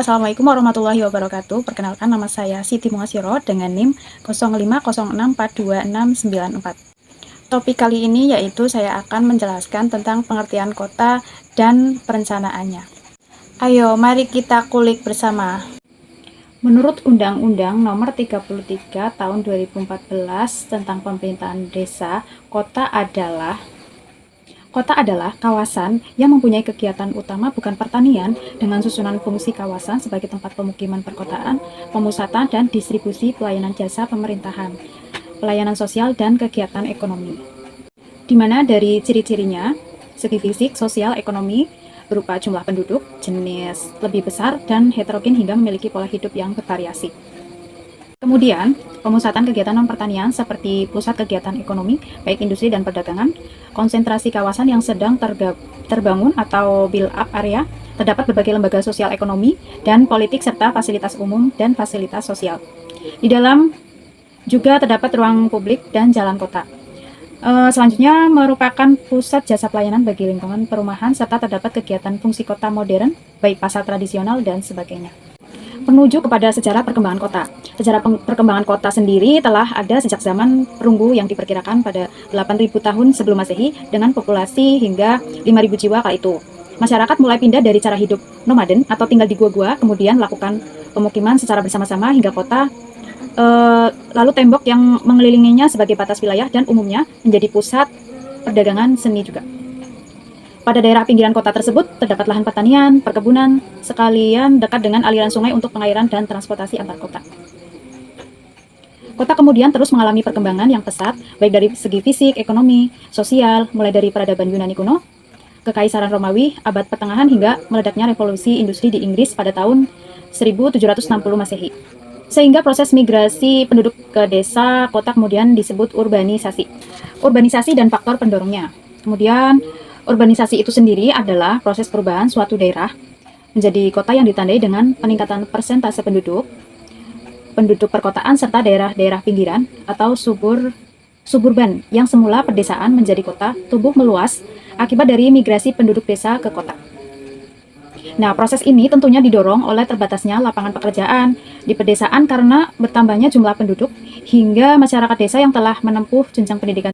Assalamualaikum warahmatullahi wabarakatuh. Perkenalkan, nama saya Siti Mungasiro dengan NIM 0506422694. Topik kali ini yaitu saya akan menjelaskan tentang pengertian kota dan perencanaannya. Ayo, mari kita kulik bersama. Menurut Undang-Undang Nomor 33 Tahun 2014 tentang Pemerintahan Desa, Kota adalah kawasan yang mempunyai kegiatan utama bukan pertanian dengan susunan fungsi kawasan sebagai tempat pemukiman perkotaan, pemusatan dan distribusi pelayanan jasa pemerintahan, pelayanan sosial dan kegiatan ekonomi. Di mana dari ciri-cirinya, segi fisik, sosial, ekonomi, berupa jumlah penduduk, jenis lebih besar dan heterogen hingga memiliki pola hidup yang bervariasi. Kemudian, pemusatan kegiatan non-pertanian seperti pusat kegiatan ekonomi, baik industri dan perdagangan, konsentrasi kawasan yang sedang terbangun atau build-up area, terdapat berbagai lembaga sosial ekonomi dan politik serta fasilitas umum dan fasilitas sosial. Di dalam juga terdapat ruang publik dan jalan kota. Selanjutnya merupakan pusat jasa pelayanan bagi lingkungan perumahan serta terdapat kegiatan fungsi kota modern, baik pasar tradisional dan sebagainya. Menuju kepada sejarah perkembangan kota. Sejarah perkembangan kota sendiri telah ada sejak zaman perunggu yang diperkirakan pada 8.000 tahun sebelum Masehi dengan populasi hingga 5.000 jiwa kala itu. Masyarakat mulai pindah dari cara hidup nomaden atau tinggal di gua-gua, kemudian melakukan pemukiman secara bersama-sama hingga kota, lalu tembok yang mengelilinginya sebagai batas wilayah dan umumnya menjadi pusat perdagangan seni juga. Pada daerah pinggiran kota tersebut terdapat lahan pertanian, perkebunan, sekalian dekat dengan aliran sungai untuk pengairan dan transportasi antar kota. Kota kemudian terus mengalami perkembangan yang pesat, baik dari segi fisik, ekonomi, sosial, mulai dari peradaban Yunani kuno, Kekaisaran Romawi, abad pertengahan hingga meledaknya revolusi industri di Inggris pada tahun 1760 Masehi. Sehingga proses migrasi penduduk ke desa, kota kemudian disebut urbanisasi. Urbanisasi dan faktor pendorongnya. Kemudian urbanisasi itu sendiri adalah proses perubahan suatu daerah menjadi kota yang ditandai dengan peningkatan persentase penduduk perkotaan serta daerah-daerah pinggiran atau suburban yang semula perdesaan menjadi kota tumbuh meluas akibat dari migrasi penduduk desa ke kota. Nah, proses ini tentunya didorong oleh terbatasnya lapangan pekerjaan di pedesaan karena bertambahnya jumlah penduduk hingga masyarakat desa yang telah menempuh jenjang pendidikan